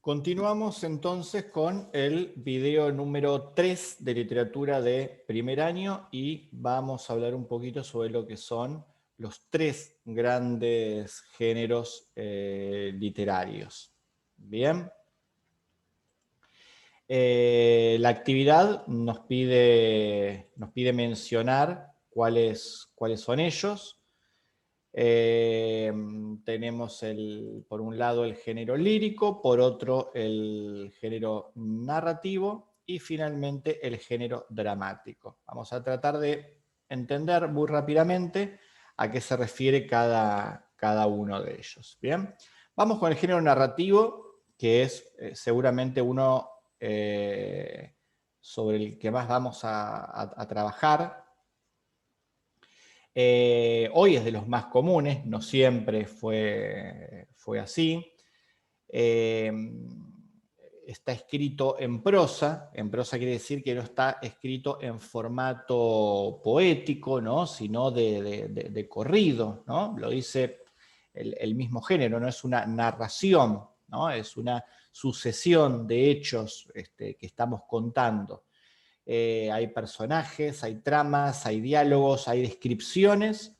Continuamos entonces con el video número 3 de literatura de primer año y vamos a hablar un poquito sobre lo que son los tres grandes géneros literarios. Bien. La actividad nos pide mencionar cuáles son ellos. Tenemos por un lado el género lírico, por otro el género narrativo y finalmente el género dramático. Vamos a tratar de entender muy rápidamente a qué se refiere cada uno de ellos. Bien, vamos con el género narrativo, que es seguramente uno sobre el que más vamos a trabajar. Hoy es de los más comunes, no siempre fue así. Está escrito en prosa quiere decir que no está escrito en formato poético, ¿no? Sino de corrido, ¿no? Lo dice el mismo género, no es una narración, ¿no? Es una sucesión de hechos que estamos contando. Hay personajes, hay tramas, hay diálogos, hay descripciones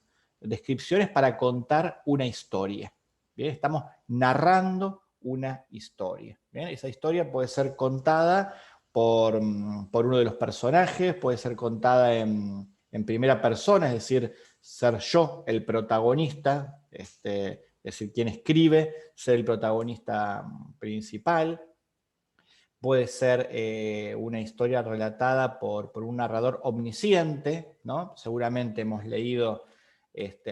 para contar una historia. ¿Bien? Estamos narrando una historia. ¿Bien? Esa historia puede ser contada por uno de los personajes, puede ser contada en primera persona, es decir, ser yo el protagonista, es decir, quien escribe, ser el protagonista principal. Puede ser una historia relatada por un narrador omnisciente, ¿no? Seguramente hemos leído,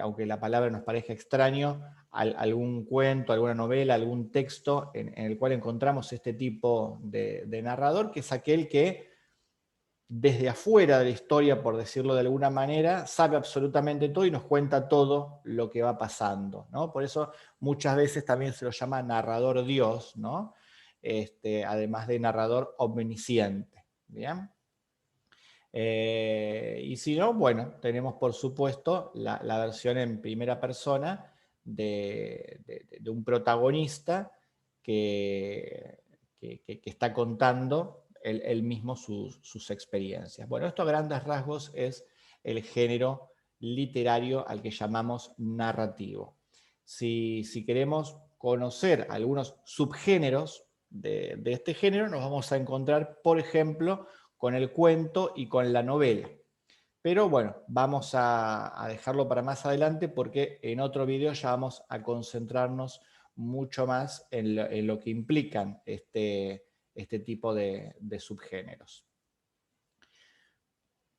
aunque la palabra nos parezca extraño, algún cuento, alguna novela, algún texto en el cual encontramos este tipo de narrador, que es aquel que desde afuera de la historia, por decirlo de alguna manera, sabe absolutamente todo y nos cuenta todo lo que va pasando, ¿no? Por eso muchas veces también se lo llama narrador Dios, ¿no? Además de narrador omnisciente. ¿Bien? Y si no, bueno, tenemos por supuesto la versión en primera persona de un protagonista que está contando él mismo sus experiencias. Bueno, esto a grandes rasgos es el género literario al que llamamos narrativo. Si queremos conocer algunos subgéneros de este género, nos vamos a encontrar, por ejemplo, con el cuento y con la novela. Pero bueno, vamos a dejarlo para más adelante porque en otro video ya vamos a concentrarnos mucho más en lo que implican este tipo de subgéneros.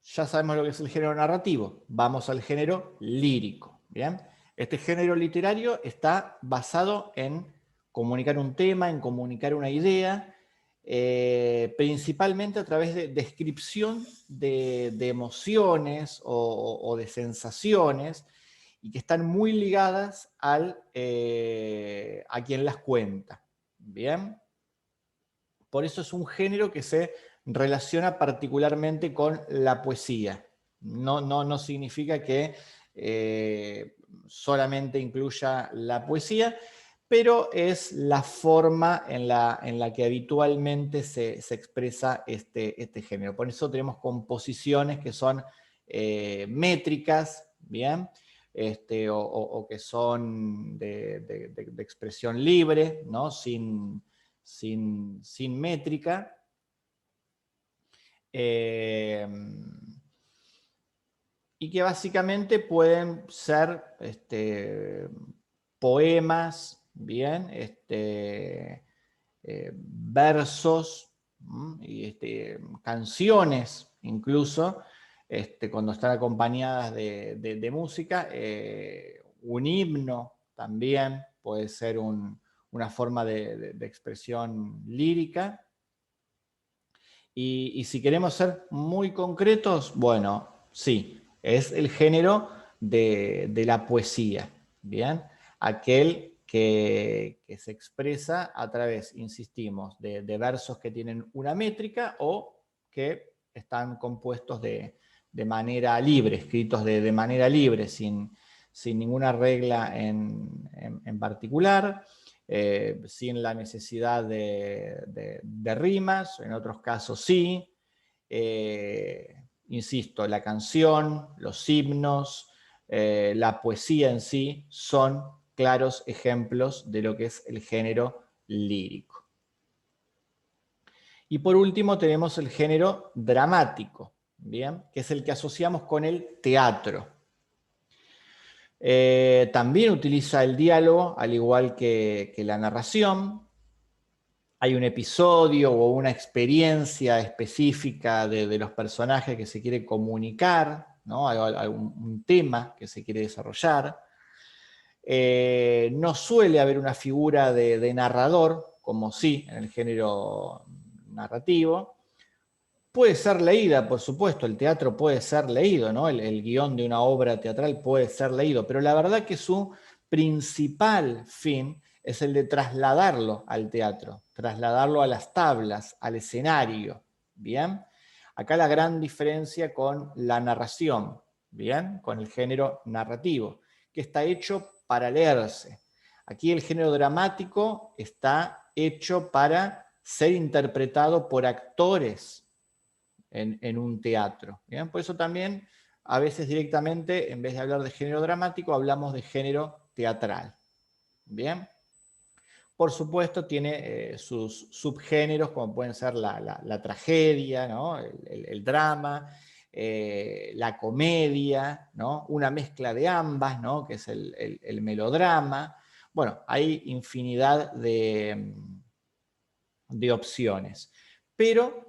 Ya sabemos lo que es el género narrativo, vamos al género lírico. ¿Bien? Este género literario está basado en comunicar un tema, en comunicar una idea, principalmente a través de descripción de emociones o de sensaciones, y que están muy ligadas a quien las cuenta. ¿Bien? Por eso es un género que se relaciona particularmente con la poesía. No significa que solamente incluya la poesía, pero es la forma en la que habitualmente se expresa este género. Por eso tenemos composiciones que son métricas, ¿bien? O que son de expresión libre, ¿no? Sin métrica. Y que básicamente pueden ser poemas, ¿bien? Versos y canciones incluso, cuando están acompañadas de música, un himno también puede ser una forma de expresión lírica. Y si queremos ser muy concretos, bueno, sí, es el género de la poesía, ¿bien? Aquel que se expresa a través, insistimos, de versos que tienen una métrica o que están compuestos de manera libre, escritos de manera libre, sin ninguna regla en particular. sin la necesidad de rimas, en otros casos sí. Insisto, la canción, los himnos, la poesía en sí son claros ejemplos de lo que es el género lírico. Y por último tenemos el género dramático, ¿bien? Que es el que asociamos con el teatro. También utiliza el diálogo, al igual que la narración. Hay un episodio o una experiencia específica de los personajes que se quiere comunicar, ¿no? Hay un tema que se quiere desarrollar. No suele haber una figura de narrador, como sí en el género narrativo. Puede ser leída, por supuesto, el teatro puede ser leído, ¿no? El guión de una obra teatral puede ser leído, pero la verdad que su principal fin es el de trasladarlo al teatro, trasladarlo a las tablas, al escenario, ¿bien? Acá la gran diferencia con la narración, ¿bien? Con el género narrativo, que está hecho para leerse. Aquí el género dramático está hecho para ser interpretado por actores en un teatro. ¿Bien? Por eso también, a veces directamente, en vez de hablar de género dramático, hablamos de género teatral. ¿Bien? Por supuesto, tiene sus subgéneros, como pueden ser la tragedia, ¿no? el drama, la comedia, ¿no? Una mezcla de ambas, ¿no? Que es el melodrama. Bueno, hay infinidad de opciones. Pero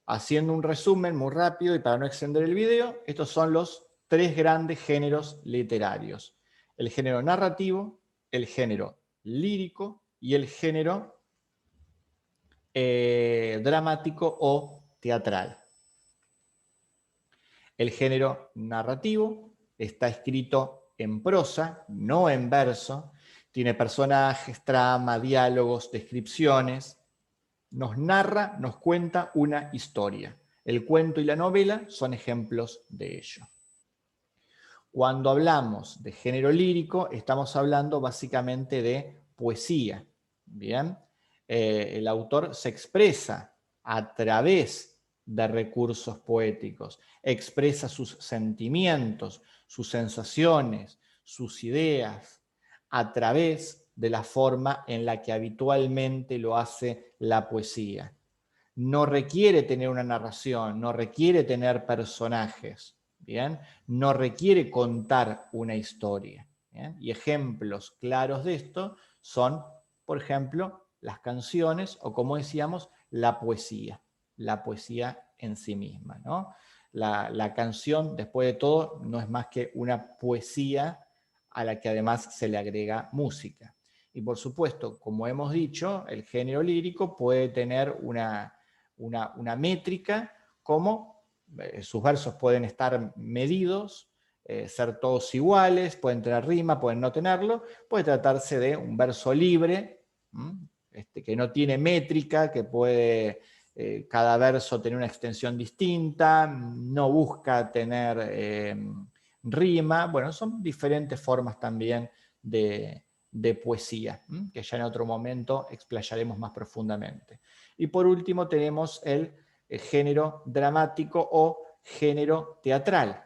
haciendo un resumen muy rápido y para no extender el video, estos son los tres grandes géneros literarios. El género narrativo, el género lírico y el género dramático o teatral. El género narrativo está escrito en prosa, no en verso, tiene personajes, trama, diálogos, descripciones. Nos narra, nos cuenta una historia. El cuento y la novela son ejemplos de ello. Cuando hablamos de género lírico, estamos hablando básicamente de poesía. ¿Bien? El autor se expresa a través de recursos poéticos, expresa sus sentimientos, sus sensaciones, sus ideas, a través de la forma en la que habitualmente lo hace la poesía. No requiere tener una narración, no requiere tener personajes, ¿bien? No requiere contar una historia. ¿Bien? Y ejemplos claros de esto son, por ejemplo, las canciones o, como decíamos, la poesía en sí misma, ¿no? La canción, después de todo, no es más que una poesía a la que además se le agrega música. Y por supuesto, como hemos dicho, el género lírico puede tener una métrica, como sus versos pueden estar medidos, ser todos iguales, pueden tener rima, pueden no tenerlo, puede tratarse de un verso libre, que no tiene métrica, que puede cada verso tener una extensión distinta, no busca tener rima. Bueno, son diferentes formas también de poesía, que ya en otro momento explayaremos más profundamente. Y por último tenemos el género dramático o género teatral,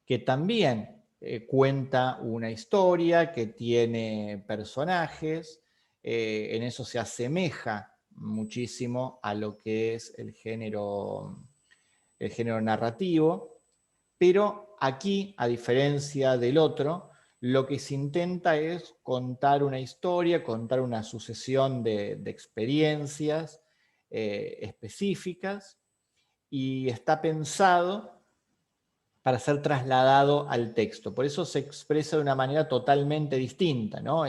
que también cuenta una historia, que tiene personajes, en eso se asemeja muchísimo a lo que es el género narrativo, pero aquí, a diferencia del otro, lo que se intenta es contar una historia, contar una sucesión de experiencias específicas, y está pensado para ser trasladado al texto. Por eso se expresa de una manera totalmente distinta, ¿no?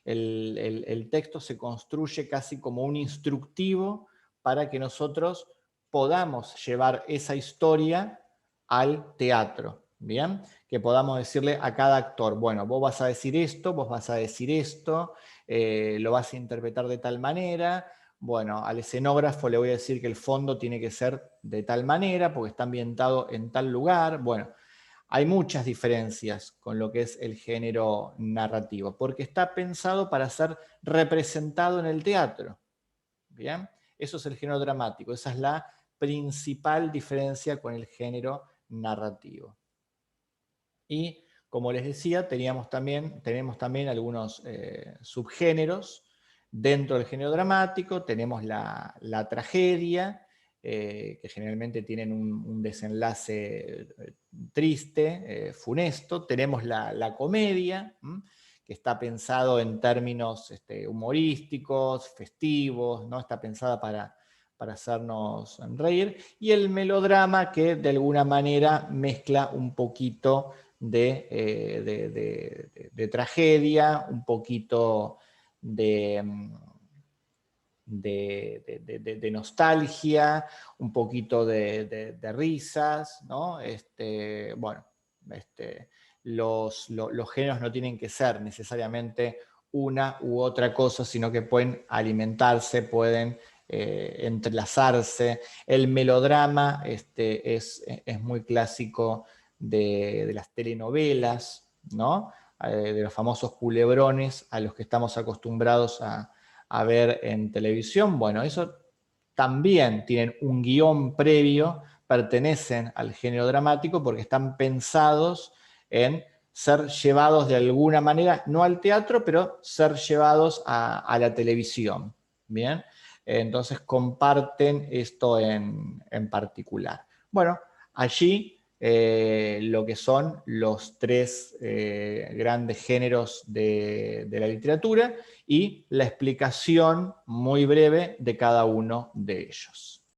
El texto se construye casi como un instructivo para que nosotros podamos llevar esa historia al teatro, ¿bien? Que podamos decirle a cada actor, bueno, vos vas a decir esto, vos vas a decir esto, lo vas a interpretar de tal manera. Bueno, al escenógrafo le voy a decir que el fondo tiene que ser de tal manera, porque está ambientado en tal lugar. Bueno, hay muchas diferencias con lo que es el género narrativo, porque está pensado para ser representado en el teatro. ¿Bien? Eso es el género dramático, esa es la principal diferencia con el género narrativo. Y como les decía, tenemos también algunos subgéneros dentro del género dramático. Tenemos la tragedia, que generalmente tienen un desenlace triste, funesto. Tenemos la comedia, que está pensado en términos humorísticos, festivos, ¿no? Está pensada para hacernos reír. Y el melodrama, que de alguna manera mezcla un poquito de tragedia, un poquito de nostalgia, un poquito de risas, ¿no? Bueno, los géneros no tienen que ser necesariamente una u otra cosa, sino que pueden alimentarse, pueden entrelazarse. El melodrama es muy clásico de las telenovelas, ¿no? De los famosos culebrones a los que estamos acostumbrados a ver en televisión. Bueno, eso también tienen un guión previo, pertenecen al género dramático porque están pensados en ser llevados de alguna manera, no al teatro, pero ser llevados a la televisión. Bien, entonces comparten esto en particular. Bueno, allí lo que son los tres grandes géneros de la literatura y la explicación muy breve de cada uno de ellos.